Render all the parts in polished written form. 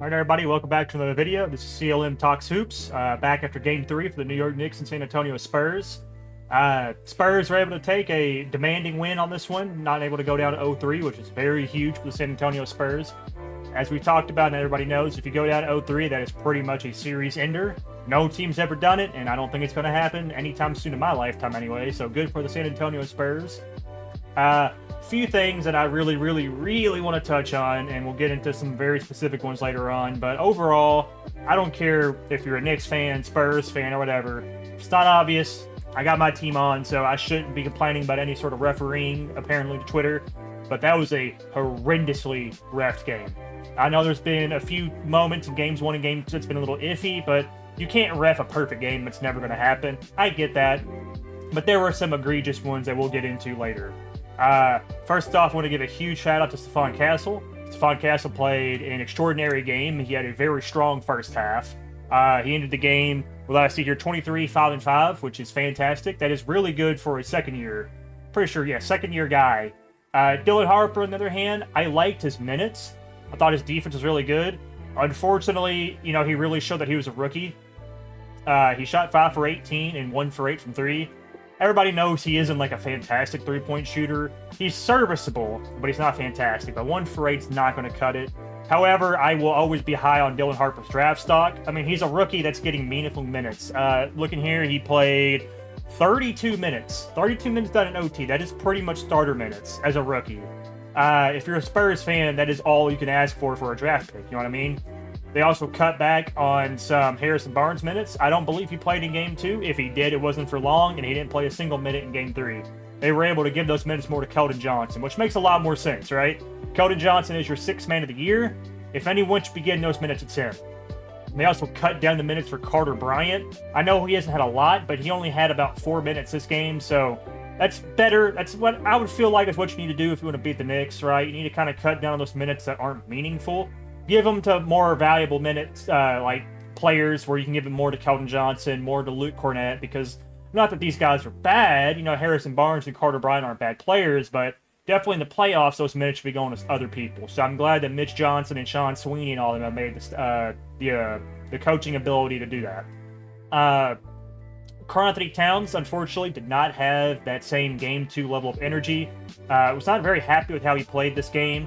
All right, everybody, welcome back to another video. This is CLM Talks Hoops, back after Game 3 for the New York Knicks and San Antonio Spurs. Spurs were able to take a demanding win on this one, not able to go down to 0-3, which is very huge for the San Antonio Spurs. As we talked about and everybody knows, if you go down to 0-3, that is pretty much a series ender. No team's ever done it, and I don't think it's going to happen anytime soon in my lifetime anyway, so good for the San Antonio Spurs. Few things that I really want to touch on, and we'll get into some very specific ones later on. But overall, I don't care if you're a Knicks fan, Spurs fan, or whatever. It's not obvious. I got my team on, so I shouldn't be complaining about any sort of refereeing, apparently, to Twitter. But that was a horrendously reffed game. I know there's been a few moments in games 1 and game 2 that's been a little iffy, but you can't ref a perfect game. It's never going to happen. I get that. But there were some egregious ones that we'll get into later. First off, I want to give a huge shout out to Stephon Castle. Stephon Castle played an extraordinary game. He had a very strong first half. He ended the game with, I see here, 23, 5 and 5, which is fantastic. That is really good for a second year. Pretty sure, yeah, second year guy. Dylan Harper, on the other hand, I liked his minutes. I thought his defense was really good. Unfortunately, he really showed that he was a rookie. He shot 5 for 18 and 1 for 8 from 3. Everybody knows he isn't like a fantastic three-point shooter. He's serviceable, but he's not fantastic. But 1 for 8 is not going to cut it. However, I will always be high on Dylan Harper's draft stock. I mean, he's a rookie that's getting meaningful minutes. Looking here, he played 32 minutes. 32 minutes done in OT. That is pretty much starter minutes as a rookie. If you're a Spurs fan, that is all you can ask for a draft pick. You know what I mean? They also cut back on some Harrison Barnes minutes. I don't believe he played in Game 2. If he did, it wasn't for long, and he didn't play a single minute in Game 3. They were able to give those minutes more to Keldon Johnson, which makes a lot more sense, right? Keldon Johnson is your 6th man of the year. If anyone should be getting those minutes, it's him. They also cut down the minutes for Carter Bryant. I know he hasn't had a lot, but he only had about 4 minutes this game, so that's better. That's what I would feel like is what you need to do if you want to beat the Knicks, right? You need to kind of cut down those minutes that aren't meaningful. Give them to more valuable minutes, like players, where you can give them more to Keldon Johnson, more to Luke Cornett, because not that these guys are bad. Harrison Barnes and Carter Bryant aren't bad players, but definitely in the playoffs, those minutes should be going to other people. So I'm glad that Mitch Johnson and Sean Sweeney and all of them have made this, the coaching ability to do that. Karl-Anthony Towns, unfortunately, did not have that same Game 2 level of energy. Was not very happy with how he played this game.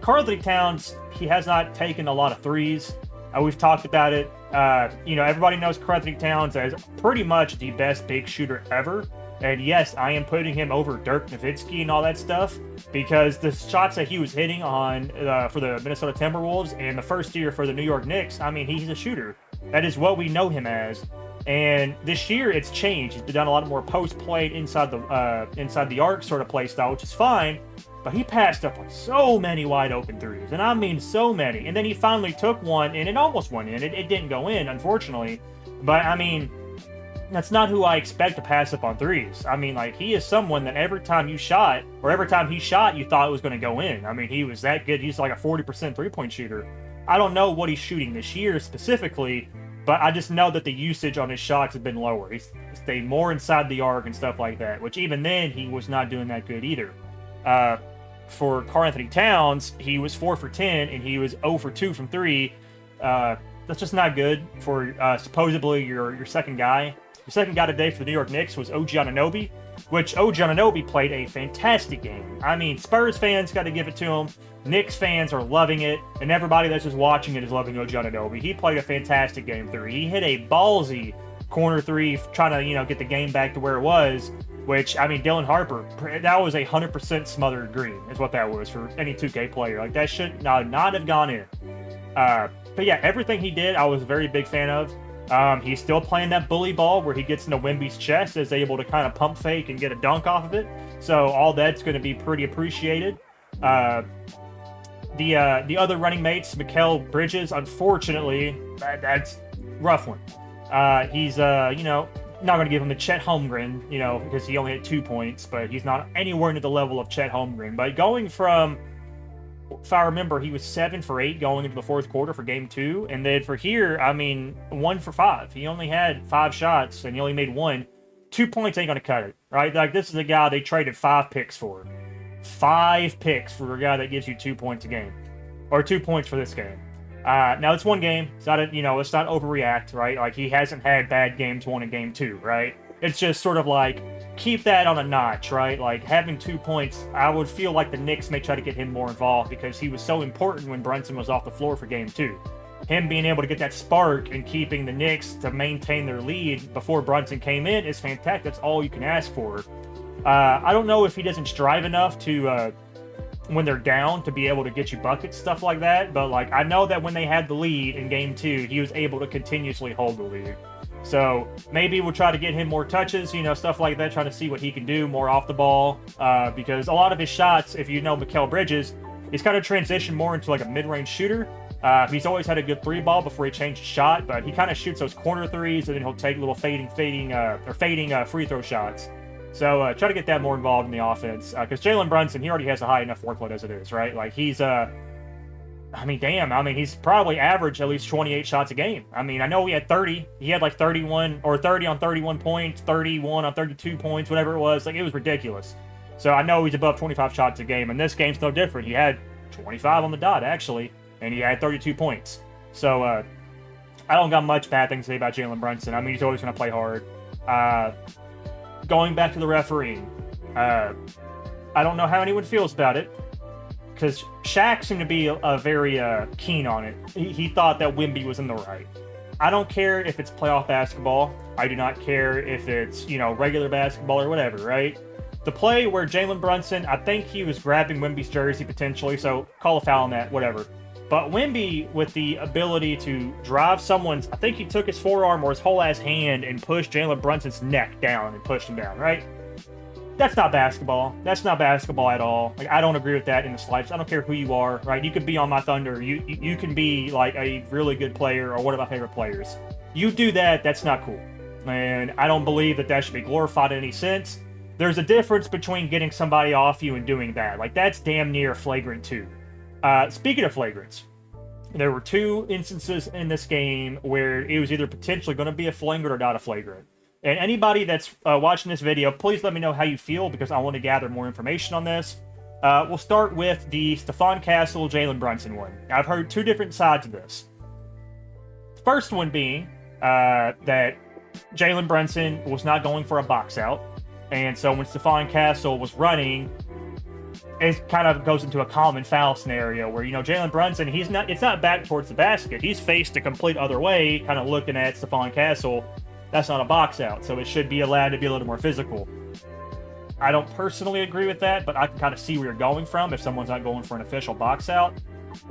Karl-Anthony Towns, he has not taken a lot of threes. We've talked about it. Everybody knows Karl-Anthony Towns as pretty much the best big shooter ever. And yes, I am putting him over Dirk Nowitzki and all that stuff, because the shots that he was hitting on for the Minnesota Timberwolves and the first year for the New York Knicks, I mean, he's a shooter. That is what we know him as. And this year, it's changed. He's done a lot more post play inside the arc sort of play style, which is fine. But he passed up on so many wide open threes, and I mean so many. And then he finally took one, and it almost went in. It didn't go in, unfortunately. But I mean, that's not who I expect to pass up on threes. I mean, like, he is someone that every time you shot, or every time he shot, you thought it was going to go in. I mean, he was that good. He's like a 40% three-point shooter. I don't know what he's shooting this year specifically, but I just know that the usage on his shots has been lower. He's stayed more inside the arc and stuff like that, which even then, he was not doing that good either. For Karl-Anthony Towns, he was 4 for 10, and he was 0 for 2 from 3. That's just not good for supposedly your second guy. Your second guy today for the New York Knicks was OG Anunoby, which OG Anunoby played a fantastic game. I mean, Spurs fans got to give it to him. Knicks fans are loving it, and everybody that's just watching it is loving OG Anunoby. He played a fantastic Game 3. He hit a ballsy corner 3, trying to get the game back to where it was. Which, I mean, Dylan Harper, that was 100% smothered green, is what that was for any 2K player. Like, that should not have gone in. But yeah, everything he did, I was a very big fan of. He's still playing that bully ball where he gets into Wemby's chest, is able to kind of pump fake and get a dunk off of it. So all that's going to be pretty appreciated. The other running mates, Mikal Bridges, unfortunately, that's a rough one. He's, not going to give him a Chet Holmgren, because he only had 2 points, but he's not anywhere near the level of Chet Holmgren. But going from, if I remember, he was 7 for 8 going into the fourth quarter for Game 2. And then for here, I mean, 1 for 5. He only had 5 shots, and he only made 1. 2 points ain't going to cut it, right? Like, this is a guy they traded 5 picks for. 5 picks for a guy that gives you 2 points a game. Or 2 points for this game. Now it's one game. It's not let's not overreact, right? Like he hasn't had bad games 1 and game 2, right? It's just sort of like keep that on a notch, right? Like having 2 points, I would feel like the Knicks may try to get him more involved because he was so important when Brunson was off the floor for game 2. Him being able to get that spark and keeping the Knicks to maintain their lead before Brunson came in is fantastic. That's all you can ask for. I don't know if he doesn't strive enough to when they're down to be able to get you buckets, stuff like that. But like I know that when they had the lead in game 2, he was able to continuously hold the lead. So maybe we'll try to get him more touches, stuff like that, trying to see what he can do more off the ball. Because a lot of his shots, if you know Mikal Bridges, he's kind of transitioned more into like a mid-range shooter. He's always had a good 3-ball before he changed his shot, but he kind of shoots those corner threes and then he'll take little fading free throw shots. So try to get that more involved in the offense because Jalen Brunson, he already has a high enough workload as it is, right? Like he's he's probably average at least 28 shots a game. I mean, I know he had 30. He had like 31 or 30 on 31 points, 31 on 32 points, whatever it was. Like it was ridiculous. So I know he's above 25 shots a game, and this game's no different. He had 25 on the dot actually, and he had 32 points. So I don't got much bad things to say about Jalen Brunson. I mean, he's always going to play hard. Going back to the refereeing, I don't know how anyone feels about it, because Shaq seemed to be very keen on it. He thought that Wemby was in the right. I don't care if it's playoff basketball. I do not care if it's, regular basketball or whatever, right? The play where Jalen Brunson, I think he was grabbing Wemby's jersey potentially, so call a foul on that, whatever. But Wemby, with the ability to drive someone's, I think he took his forearm or his whole ass hand and pushed Jalen Brunson's neck down and pushed him down, right? That's not basketball. That's not basketball at all. Like I don't agree with that in the slightest. I don't care who you are, right? You could be on my Thunder. You can be like a really good player or one of my favorite players. You do that, that's not cool. And I don't believe that should be glorified in any sense. There's a difference between getting somebody off you and doing that. Like that's damn near flagrant too. Speaking of flagrants, there were 2 instances in this game where it was either potentially going to be a flagrant or not a flagrant. And anybody that's watching this video, please let me know how you feel because I want to gather more information on this. We'll start with the Stephon Castle, Jalen Brunson one. I've heard 2 different sides of this. The first one being that Jalen Brunson was not going for a box out. And so when Stephon Castle was running, it kind of goes into a common foul scenario where, Jalen Brunson, it's not back towards the basket. He's faced the complete other way, kind of looking at Stephon Castle. That's not a box out, so it should be allowed to be a little more physical. I don't personally agree with that, but I can kind of see where you're going from if someone's not going for an official box out.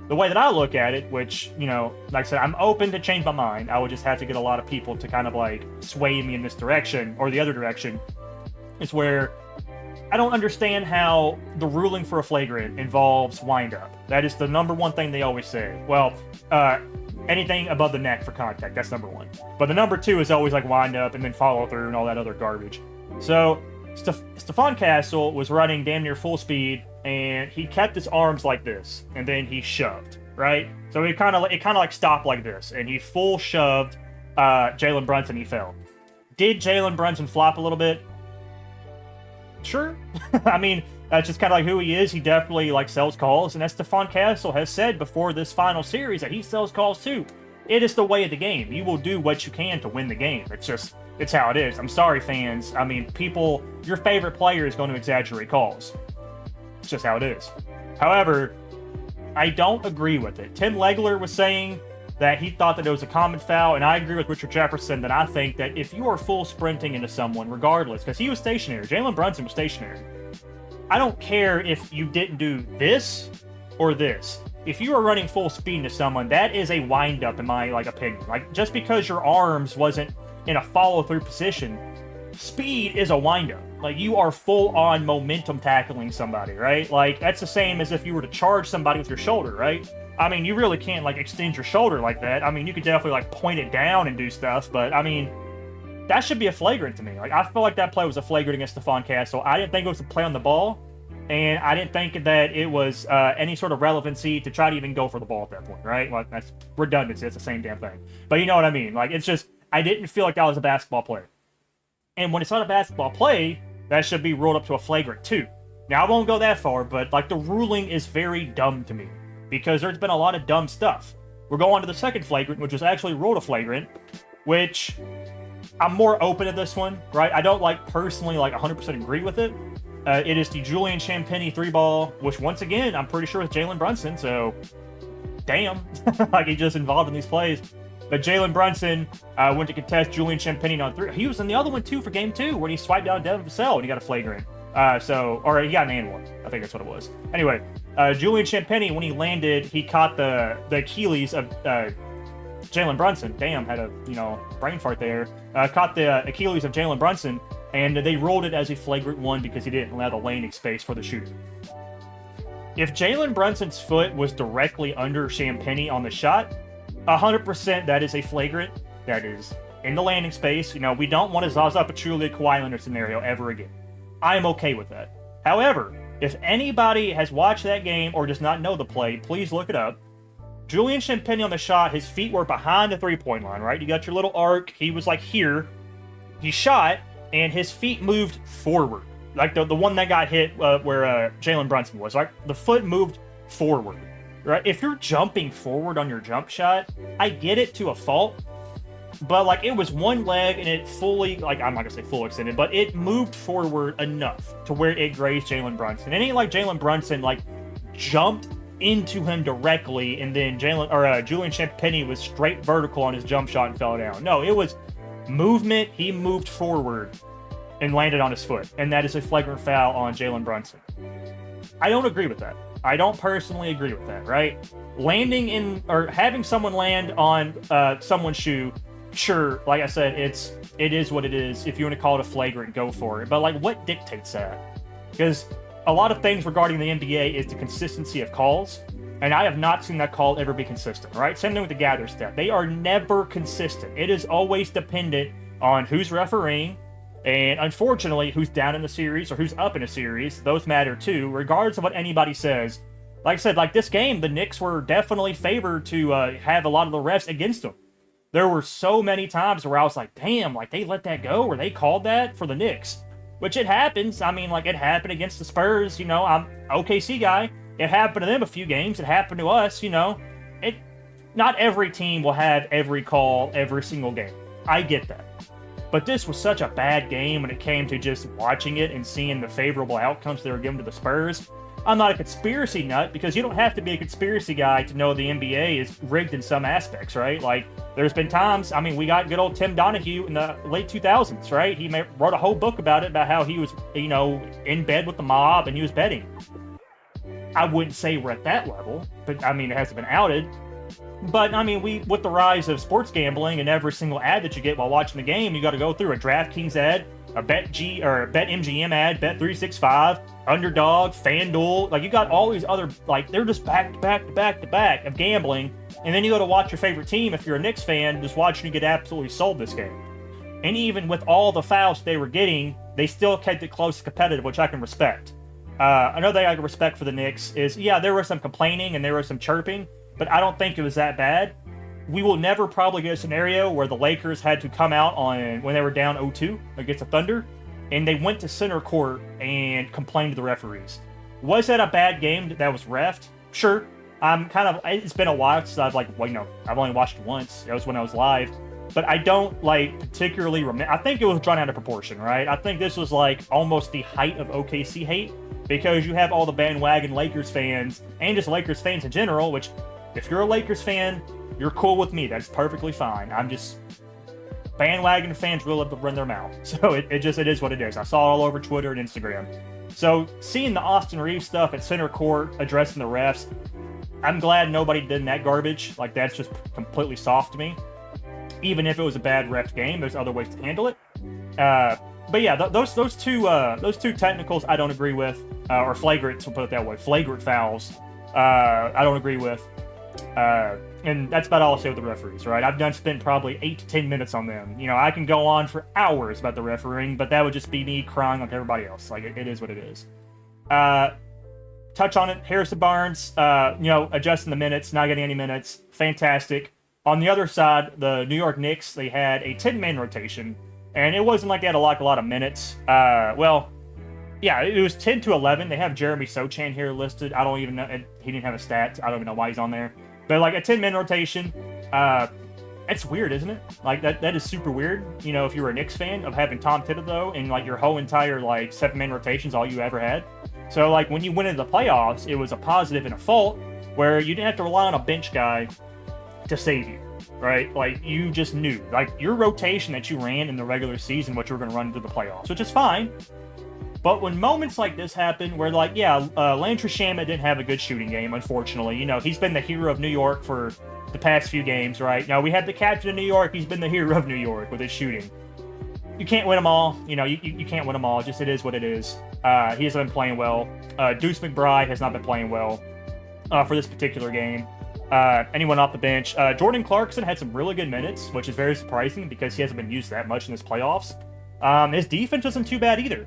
The way that I look at it, which, like I said, I'm open to change my mind. I would just have to get a lot of people to kind of like sway me in this direction or the other direction. It's where I don't understand how the ruling for a flagrant involves windup. That is the number one thing they always say. Well, anything above the neck for contact, that's number 1. But the number 2 is always like wind up and then follow through and all that other garbage. So Stephon Castle was running damn near full speed and he kept his arms like this and then he shoved, right? So it kind of like stopped like this and he full shoved Jalen Brunson. He fell. Did Jalen Brunson flop a little bit? Sure. I mean, that's just kind of like who he is. He definitely like sells calls, and as Stephon Castle has said before this final series that he sells calls too. It is the way of the game. You will do what you can to win the game. It's how it is. I'm sorry, fans. I mean, your favorite player is going to exaggerate calls. It's just how it is. However, I don't agree with it. Tim Legler was saying that he thought that it was a common foul, and I agree with Richard Jefferson that I think that if you are full sprinting into someone, regardless, because he was stationary, Jalen Brunson was stationary, I don't care if you didn't do this or this. If you are running full speed into someone, that is a wind-up in my opinion. Like, just because your arms wasn't in a follow-through position, speed is a wind-up. Like, you are full-on momentum tackling somebody, right? Like, that's the same as if you were to charge somebody with your shoulder, right? I mean, you really can't, extend your shoulder like that. I mean, you could definitely, point it down and do stuff, but, I mean, that should be a flagrant to me. I feel like that play was a flagrant against Stephon Castle. I didn't think it was a play on the ball, and I didn't think that it was any sort of relevancy to try to even go for the ball at that point, right? Like, that's redundancy. It's the same damn thing. But you know what I mean? It's just, I didn't feel like that was a basketball play. And when it's not a basketball play, that should be ruled up to a flagrant too. Now, I won't go that far, but, the ruling is very dumb to me. Because there's been a lot of dumb stuff. We'll go on to the second flagrant, which is actually ruled a flagrant, which I'm more open to this one, right? I don't personally 100% agree with it. It is the Julian Champagnie 3-ball, which once again, I'm pretty sure it's Jalen Brunson, so damn, he just involved in these plays. But Jalen Brunson went to contest Julian Champagnie on 3. He was in the other one too for game 2, when he swiped down Devin Vassell and he got a flagrant. Or he got an and one. I think that's what it was. Anyway, Julian Champagnie, when he landed, he caught the Achilles of Jalen Brunson. Damn, had a brain fart there. Caught the Achilles of Jalen Brunson, and they ruled it as a flagrant 1 because he didn't allow the landing space for the shooter. If Jalen Brunson's foot was directly under Champagnie on the shot, 100% that is a flagrant. That is in the landing space. We don't want a Zaza Pachulia Kawhi Leonard scenario ever again. I'm okay with that. However, if anybody has watched that game or does not know the play, please look it up. Julian Champagnie on the shot, his feet were behind the three-point line, right? You got your little arc. He was here. He shot, and his feet moved forward. Like the one that got hit where Jalen Brunson was. Like, the foot moved forward, right? If you're jumping forward on your jump shot, I get it to a fault. But, it was one leg, and it fully, I'm not going to say full extended, but it moved forward enough to where it grazed Jalen Brunson. It ain't like Jalen Brunson, jumped into him directly, and then Julian Champagnie was straight vertical on his jump shot and fell down. No, it was movement. He moved forward and landed on his foot, and that is a flagrant foul on Jalen Brunson. I don't agree with that. I don't personally agree with that, right? Landing in, or having someone land on someone's shoe, sure, like I said, it is what it is. If you want to call it a flagrant, go for it. But what dictates that? Because a lot of things regarding the NBA is the consistency of calls, and I have not seen that call ever be consistent, right? Same thing with the gather step. They are never consistent. It is always dependent on who's refereeing, and unfortunately, who's down in the series or who's up in a series. Those matter too, regardless of what anybody says. Like I said, this game, the Knicks were definitely favored to have a lot of the refs against them. There were so many times where I was like, damn, they let that go, or they called that for the Knicks. Which it happens. I mean, it happened against the Spurs, I'm OKC guy. It happened to them a few games. It happened to us, Not every team will have every call every single game. I get that. But this was such a bad game when it came to just watching it and seeing the favorable outcomes they were given to the Spurs. I'm not a conspiracy nut, because you don't have to be a conspiracy guy to know the NBA is rigged in some aspects, right? There's been times, we got good old Tim Donahue in the late 2000s, right? He wrote a whole book about it, about how he was, in bed with the mob and he was betting. I wouldn't say we're at that level, but it hasn't been outed. But with the rise of sports gambling and every single ad that you get while watching the game, you got to go through a DraftKings ad, a BetMGM ad, Bet365, Underdog, FanDuel. You got all these other, they're just back to back to back to back of gambling. And then you go to watch your favorite team, if you're a Knicks fan, just watching you get absolutely sold this game. And even with all the fouls they were getting, they still kept it close and competitive, which I can respect. Another thing I can respect for the Knicks is, yeah, there was some complaining and there was some chirping, but I don't think it was that bad. We will never probably get a scenario where the Lakers had to come out when they were down 0-2 against the Thunder, and they went to center court and complained to the referees. Was that a bad game that was reffed? Sure. It's been a while since I've only watched it once. It was when I was live. But I don't particularly remember. I think it was drawn out of proportion, right? I think this was almost the height of OKC hate, because you have all the bandwagon Lakers fans and just Lakers fans in general, which, if you're a Lakers fan, you're cool with me. That's perfectly fine. I'm just, bandwagon fans will have to run their mouth. So it is what it is. I saw it all over Twitter and Instagram. So seeing the Austin Reeves stuff at center court addressing the refs, I'm glad nobody did that garbage. That's just completely soft to me. Even if it was a bad ref game, there's other ways to handle it. But yeah, those two technicals I don't agree with, or flagrants, we'll put it that way, flagrant fouls, I don't agree with. And that's about all I'll say with the referees, right? I've spent probably 8 to 10 minutes on them. I can go on for hours about the refereeing, but that would just be me crying like everybody else. It is what it is. Touch on it. Harrison Barnes, adjusting the minutes, not getting any minutes. Fantastic. On the other side, the New York Knicks, they had a 10-man rotation, and it wasn't like they had a lot of minutes. It was 10 to 11. They have Jeremy Sochan here listed. I don't even know. He didn't have a stat. I don't even know why he's on there. But like a 10-man rotation, it's weird, isn't it? Like that is super weird. You know, if you were a Knicks fan, of having Tom Thibodeau and like your whole entire like 7-man rotation's all you ever had. So like when you went into the playoffs, it was a positive and a fault where you didn't have to rely on a bench guy to save you, right? Like you just knew, like your rotation that you ran in the regular season, what you were going to run into the playoffs, which is fine. But when moments like this happen, where like, yeah, Landry Shamet didn't have a good shooting game, unfortunately. You know, he's been the hero of New York for the past few games, right? Now we had the captain of New York. He's been the hero of New York with his shooting. You can't win them all. You know, you can't win them all. Just it is what it is. He hasn't been playing well. Deuce McBride has not been playing well for this particular game. Anyone off the bench? Jordan Clarkson had some really good minutes, which is very surprising because he hasn't been used that much in this playoffs. His defense wasn't too bad either.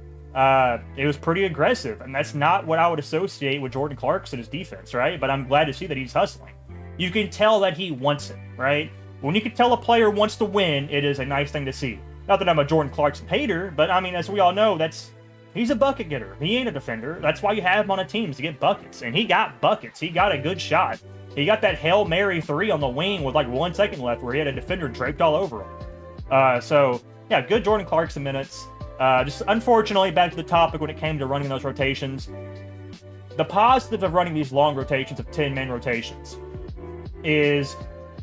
It was pretty aggressive, and that's not what I would associate with Jordan Clarkson, his defense, right? But I'm glad to see that he's hustling. You can tell that he wants it, right? When you can tell a player wants to win, it is a nice thing to see. Not that I'm a Jordan Clarkson hater, but I mean, as we all know, he's a bucket getter. He ain't a defender. That's why you have him on a team, to get buckets. And he got buckets. He got a good shot. He got that Hail Mary 3 on the wing with like 1 second left where he had a defender draped all over him. So, yeah, good Jordan Clarkson minutes. Just unfortunately, back to the topic when it came to running those rotations. The positive of running these long rotations of 10-man rotations is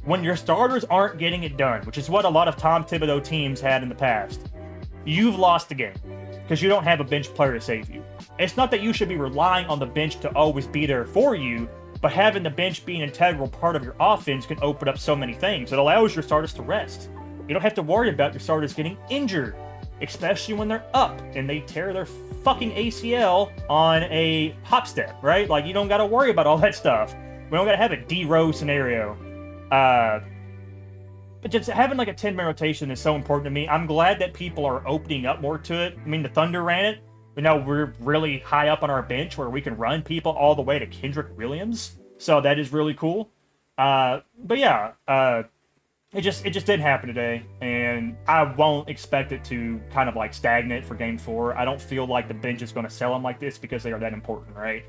when your starters aren't getting it done, which is what a lot of Tom Thibodeau teams had in the past. You've lost the game because you don't have a bench player to save you. It's not that you should be relying on the bench to always be there for you, but having the bench be an integral part of your offense can open up so many things. It allows your starters to rest. You don't have to worry about your starters getting injured, especially when they're up and they tear their fucking ACL on a hop step, right? Like, you don't got to worry about all that stuff. We don't got to have a D-Rose scenario. But just having like a 10-man rotation is so important to me. I'm glad that people are opening up more to it. I mean, the Thunder ran it, but now we're really high up on our bench where we can run people all the way to Kendrick Williams. So that is really cool. But yeah, it just didn't happen today, and I won't expect it to kind of like stagnate for Game 4. I don't feel like the bench is going to sell them like this because they are that important, right?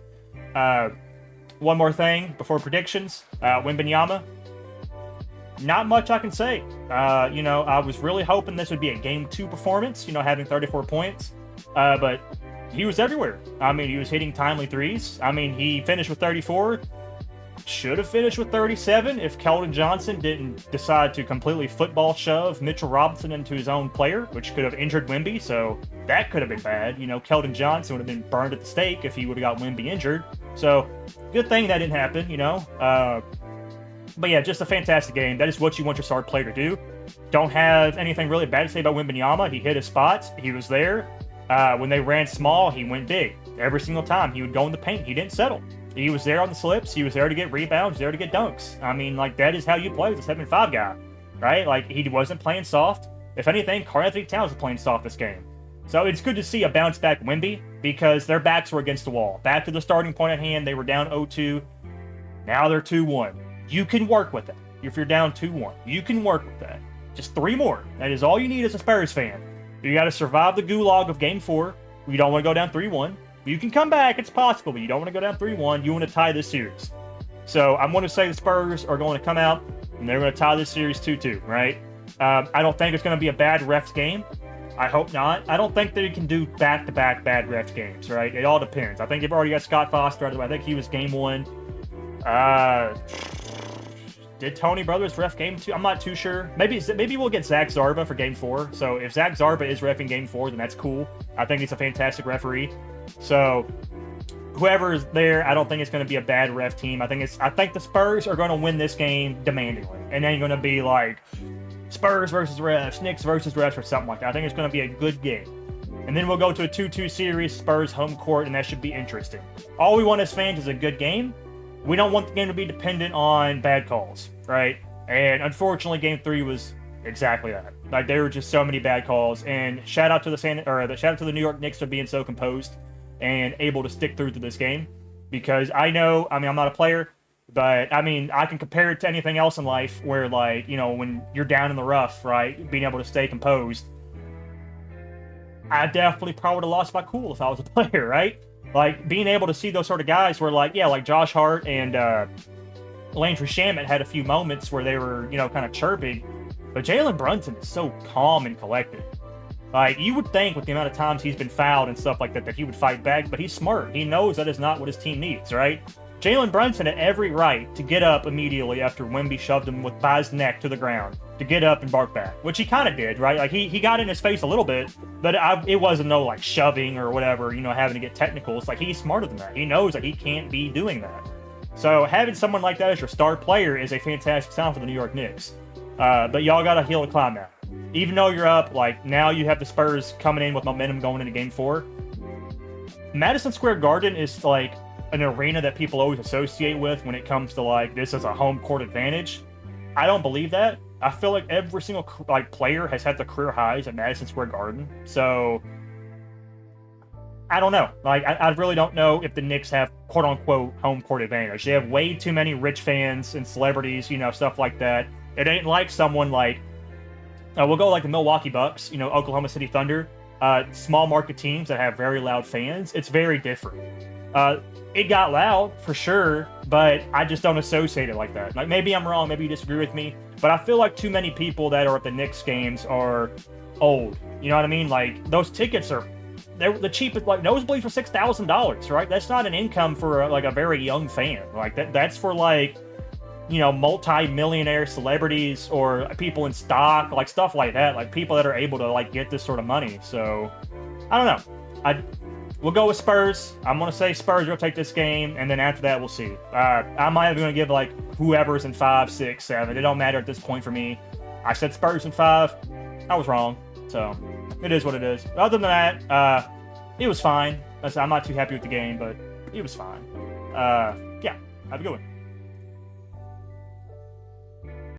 One more thing before predictions. Wembanyama. Not much I can say. You know, I was really hoping this would be a Game 2 performance, you know, having 34 points. But he was everywhere. I mean, he was hitting timely threes. I mean, he finished with 34. Should have finished with 37 if Keldon Johnson didn't decide to completely football shove Mitchell Robinson into his own player, which could have injured Wemby, so that could have been bad. You know, Keldon Johnson would have been burned at the stake if he would have got Wemby injured. So, good thing that didn't happen, you know. But yeah, just a fantastic game. That is what you want your star player to do. Don't have anything really bad to say about Wembanyama. He hit his spots. He was there. When they ran small, he went big. Every single time he would go in the paint. He didn't settle. He was there on the slips. He was there to get rebounds, there to get dunks. I mean, like, that is how you play with a 7-5 guy, right? Like, he wasn't playing soft. If anything, Karl-Anthony Towns was playing soft this game. So it's good to see a bounce-back Wemby because their backs were against the wall. Back to the starting point at hand, they were down 0-2. Now they're 2-1. You can work with that. If you're down 2-1, you can work with that. Just 3 more. That is all you need as a Spurs fan. You got to survive the gulag of Game 4. You don't want to go down 3-1. You can come back, it's possible, but you don't want to go down 3-1. You want to tie this series. So I'm going to say the Spurs are going to come out, and they're going to tie this series 2-2, right? I don't think it's going to be a bad refs game. I hope not. I don't think they can do back-to-back bad refs games, right? It all depends. I think they've already got Scott Foster out of the way. I think he was Game 1. Did Tony Brothers ref Game 2? I'm not too sure. Maybe we'll get Zach Zarba for Game 4. So if Zach Zarba is reffing Game 4, then that's cool. I think he's a fantastic referee. So whoever is there, I don't think it's going to be a bad ref team. I think the Spurs are going to win this game demandingly. And then going to be like Spurs versus refs, Knicks versus refs, or something like that. I think it's going to be a good game. And then we'll go to a 2-2 series, Spurs home court, and that should be interesting. All we want as fans is a good game. We don't want the game to be dependent on bad calls, right? And unfortunately, Game 3 was exactly that. Like, there were just so many bad calls. And shout out to the New York Knicks for being so composed and able to stick through to this game. Because I'm not a player, but I mean, I can compare it to anything else in life where, like, you know, when you're down in the rough, right, being able to stay composed. I definitely probably would have lost my cool if I was a player, right? Like, being able to see those sort of guys where, like, yeah, like Josh Hart and Landry Shamet had a few moments where they were, kind of chirping, but Jalen Brunson is so calm and collected. Like, you would think with the amount of times he's been fouled and stuff like that, that he would fight back, but he's smart. He knows that is not what his team needs, right? Jalen Brunson had every right to get up immediately after Wemby shoved him by his neck to the ground, to get up and bark back, which he kind of did, right? Like, he got in his face a little bit, but it wasn't no, like, shoving or whatever, having to get technical. It's like, he's smarter than that. He knows that he can't be doing that. So having someone like that as your star player is a fantastic sign for the New York Knicks. But y'all got a hill to climb now. Even though you're up, like, now you have the Spurs coming in with momentum going into Game 4. Madison Square Garden is, like, an arena that people always associate with when it comes to, like, this is a home court advantage. I don't believe that. I feel like every single, like, player has had the career highs at Madison Square Garden. So I don't know. Like, I really don't know if the Knicks have quote-unquote home court advantage. They have way too many rich fans and celebrities, stuff like that. It ain't like someone like, we'll go like the Milwaukee Bucks, Oklahoma City Thunder, small market teams that have very loud fans. It's very different. It got loud, for sure, but I just don't associate it like that. Like, maybe I'm wrong, maybe you disagree with me, but I feel like too many people that are at the Knicks games are old. You know what I mean? Like, those tickets they're the cheapest, like, nosebleeds for $6,000, right? That's not an income for, like, a very young fan. Like, that's for, like, multi-millionaire celebrities or people in stock, like, stuff like that, like, people that are able to, like, get this sort of money. So, I don't know. We'll go with Spurs. I'm going to say Spurs will take this game, and then after that, we'll see. I'm either going to give, like, whoever's in 5, 6, 7. It don't matter at this point for me. I said Spurs in 5. I was wrong. So, it is what it is. Other than that, it was fine. I'm not too happy with the game, but it was fine. Yeah, have a good one.